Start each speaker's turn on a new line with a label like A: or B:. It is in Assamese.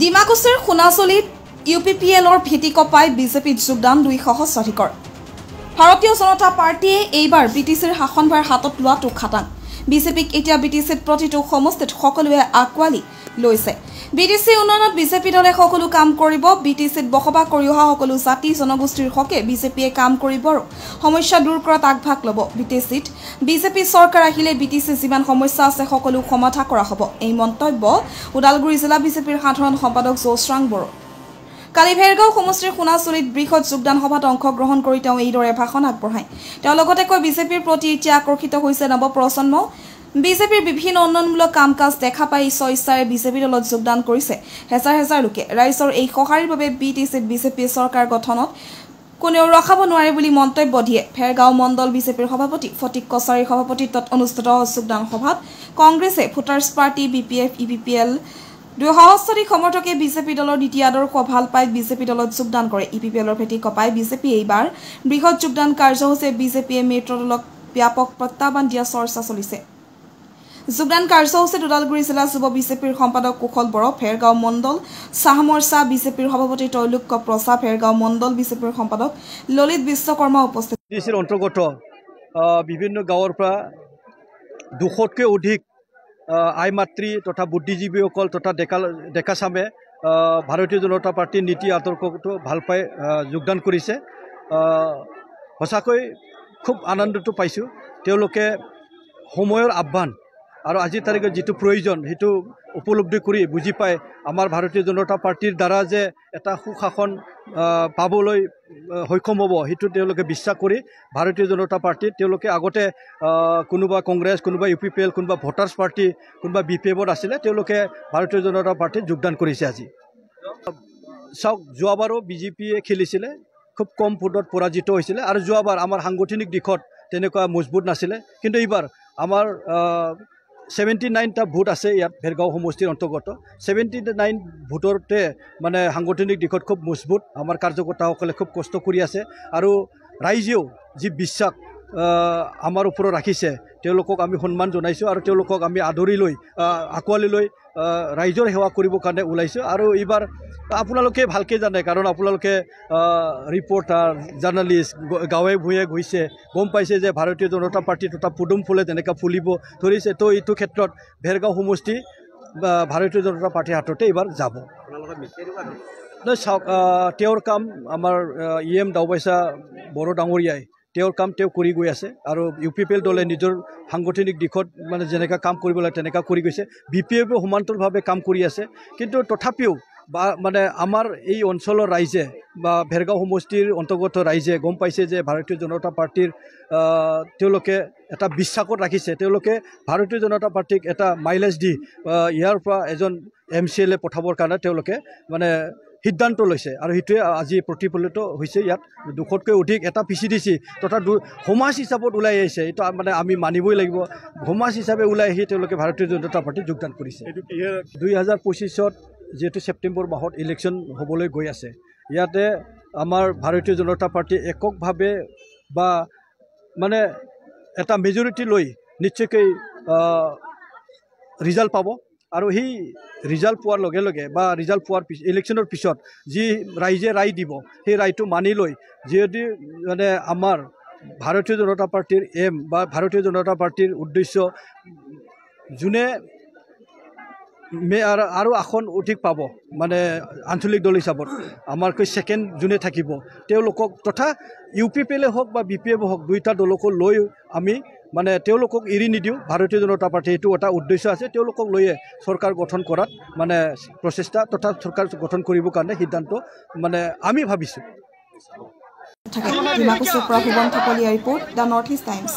A: ডিমাকুছিৰ সোণাচলিত ইউপিপিএলৰ ভিটি কপাই বিজেপিত যোগদান 2 সহস্ৰাধিকৰ ভাৰতীয় জনতা পাৰ্টিয়ে এইবাৰ বিটিচিৰ শাসনভাৰ হাতত লোৱাটো খাটাং বিজেপিক এতিয়া বিটিচিত প্ৰতিটো সমষ্টিত সকলোৱে আকোৱালি লৈছে বিটিচি উন্নয়নত বিজেপি দলে সকলো কাম কৰিব বিটিচিত বসবাস কৰি অহা সকলো জাতি জনগোষ্ঠীৰ হকে বিজেপিয়ে কাম কৰিব সমস্যা দূৰ কৰাত আগভাগ ল'ব বিটিচিত বিজেপি চৰকাৰ আহিলে বিটিচি যিমান সমস্যা আছে সকলো সমাধান কৰা হ'ব এই মন্তব্য ওদালগুৰি জিলা বিজেপিৰ সাধাৰণ সম্পাদক জোশ্ৰাং বড়ো কালি ভেৰগাঁও সমষ্টিৰ সোণাচলিত বৃহৎ যোগদান সভাত অংশগ্ৰহণ কৰি তেওঁ এইদৰে ভাষণ আগবঢ়ায় তেওঁ লগতে কয় বিজেপিৰ প্ৰতি এতিয়া আকৰ্ষিত হৈছে নৱপ্ৰজন্ম বিজেপিৰ বিভিন্ন উন্নয়নমূলক কাম কাজ দেখা পাই ইচ্ছাৰে বিজেপি দলত যোগদান কৰিছে হেজাৰ হেজাৰ লোকে ৰাইজৰ এই সহায়ৰ বাবে বিজেপি চৰকাৰ গঠনত কোনেও ৰখাব নোৱাৰে বুলি মন্তব্য দিয়ে ভেৰগাঁও মণ্ডল বিজেপিৰ সভাপতি ফটিক কছাৰীৰ সভাপতিত্বত অনুষ্ঠিত যোগদান সভাত কংগ্ৰেছে ভোটাৰ্ছ পাৰ্টি বিপিএফ ইপিপিএল 2 সহস্ৰাধিক সমৰ্থকে বিজেপি দলৰ নীতি আদৰ্শ ভাল পাই বিজেপি দলত যোগদান কৰে ইপিপিএলৰ ভেটি কপাই বিজেপি এইবাৰ বৃহৎ যোগদান কাৰ্যসূচীয়ে বিজেপিয়ে মেট্ৰ দলক ব্যাপক প্ৰত্যাহ্বান দিয়া চৰ্চা চলিছে যোগদান কাৰ্যসূচীত ওদালগুৰি জিলা যুৱ বিজেপিৰ সম্পাদক কুশল বড়ো ভেৰগাঁও মণ্ডল চাহমৰ্চা বিজেপিৰ সভাপতি তৈলুক্য প্ৰসাদ ভেৰগাঁও মণ্ডল বিজেপিৰ সম্পাদক ললিত বিশ্বকৰ্মা উপস্থিত
B: বিজেপিৰ অন্তৰ্গত বিভিন্ন গাঁৱৰ পৰা 200তকৈ অধিক আই মাতৃ তথা বুদ্ধিজীৱীসকল তথা ডেকা চামে ভাৰতীয় জনতা পাৰ্টিৰ নীতি আদৰ্শটো ভাল পাই যোগদান কৰিছে সঁচাকৈ খুব আনন্দটো পাইছোঁ তেওঁলোকে সময়ৰ আহ্বান আৰু আজিৰ তাৰিখত যিটো প্ৰয়োজন সেইটো উপলব্ধি কৰি বুজি পায় আমাৰ ভাৰতীয় জনতা পাৰ্টিৰ দ্বাৰা যে এটা সুশাসন পাবলৈ সক্ষম হ'ব সেইটো তেওঁলোকে বিশ্বাস কৰি ভাৰতীয় জনতা পাৰ্টিত তেওঁলোকে আগতে কোনোবা কংগ্ৰেছ কোনোবা ইউপিপিএল কোনোবা ভোটাৰ্ছ পাৰ্টি কোনোবা বিপিএফত আছিলে তেওঁলোকে ভাৰতীয় জনতা পাৰ্টিত যোগদান কৰিছে আজি চাওক যোৱাবাৰো বিজেপিয়ে খেলিছিলে খুব কম ভোটত পৰাজিত হৈছিলে আৰু যোৱাবাৰ আমাৰ সাংগঠনিক দিশত তেনেকুৱা মজবুত নাছিলে কিন্তু এইবাৰ আমাৰ 79টা ভোট আছে ইয়াত ভেৰগাঁও সমষ্টিৰ অন্তৰ্গত 79 ভোটতে মানে সাংগঠনিক দিশত খুব মজবুত আমাৰ কাৰ্যকৰ্তাসকলে খুব কষ্ট কৰি আছে আৰু ৰাইজেও যি বিশ্বাস আমাৰ ওপৰত ৰাখিছে তেওঁলোকক আমি সন্মান জনাইছোঁ আৰু তেওঁলোকক আমি আদৰি লৈ আকোৱালি লৈ ৰাইজৰ সেৱা কৰিবৰ কাৰণে ওলাইছোঁ আৰু এইবাৰ আপোনালোকে ভালকৈ জানে কাৰণ আপোনালোকে ৰিপৰ্টাৰ জাৰ্ণালিষ্ট গাঁৱে ভূঞে গৈছে গম পাইছে যে ভাৰতীয় জনতা পাৰ্টি তথা পুদুম ফুলে যেনেকৈ ফুলিব ধৰিছে তো এইটো ক্ষেত্ৰত ভেৰগাঁও সমষ্টি ভাৰতীয় জনতা পাৰ্টিৰ হাততে এইবাৰ যাব চাওক তেওঁৰ কাম আমাৰ EM দাওবাইচা বড়ো ডাঙৰীয়াই তেওঁৰ কাম তেওঁ কৰি গৈ আছে আৰু ইউপিপিএল দলে নিজৰ সাংগঠনিক দিশত মানে যেনেকৈ কাম কৰিব লাগে তেনেকৈ কৰি গৈছে বিপিএফে সমান্তৰালভাৱে কাম কৰি আছে কিন্তু তথাপিও বা মানে আমাৰ এই অঞ্চলৰ ৰাইজে বা ভেৰগাঁও সমষ্টিৰ অন্তৰ্গত ৰাইজে গম পাইছে যে ভাৰতীয় জনতা পাৰ্টিৰ তেওঁলোকে এটা বিশ্বাসত ৰাখিছে তেওঁলোকে ভাৰতীয় জনতা পাৰ্টিক এটা মাইলেজ দি ইয়াৰ পৰা এজন MCLA পঠাবৰ কাৰণে তেওঁলোকে মানে সিদ্ধান্ত লৈছে আৰু সেইটোৱে আজি প্ৰতিফলিত হৈছে ইয়াত 200তকৈ অধিক এটা PCDC তথা সমাজ হিচাপত ওলাই আহিছে এইটো মানে আমি মানিবই লাগিব সমাজ হিচাপে ওলাই আহি তেওঁলোকে ভাৰতীয় জনতা পাৰ্টিত যোগদান কৰিছে 2025ত যেহেতু ছেপ্টেম্বৰ মাহত ইলেকশ্যন হ'বলৈ গৈ আছে ইয়াতে আমাৰ ভাৰতীয় জনতা পাৰ্টি এককভাৱে বা মানে এটা মেজৰিটি লৈ নিশ্চয়কৈ ৰিজাল্ট পাব আৰু সেই ৰিজাল্ট পোৱাৰ লগে লগে বা ৰিজাল্ট পোৱাৰ ইলেকশ্যনৰ পিছত যি ৰাইজে ৰায় দিব সেই ৰায়টো মানি লৈ যিহেতু মানে আমাৰ ভাৰতীয় জনতা পাৰ্টিৰ এম বা ভাৰতীয় জনতা পাৰ্টিৰ উদ্দেশ্য যোনে আৰু আসন অধিক পাব মানে আঞ্চলিক দল হিচাপত আমাৰকৈ ছেকেণ্ড যোনে থাকিব তেওঁলোকক তথা ইউপিপিএলে হওক বা বিপিএফে হওক দুইটা দলকো লৈ আমি মানে তেওঁলোকক এৰি নিদিওঁ ভাৰতীয় জনতা পাৰ্টি এইটো এটা উদ্দেশ্য আছে তেওঁলোকক লৈয়ে চৰকাৰ গঠন কৰাত মানে প্ৰচেষ্টা তথা চৰকাৰ গঠন কৰিবৰ কাৰণে সিদ্ধান্ত মানে আমি ভাবিছোঁ
A: ডিমাকুছিৰ পৰা Bhuvan Thapliyal report the North East times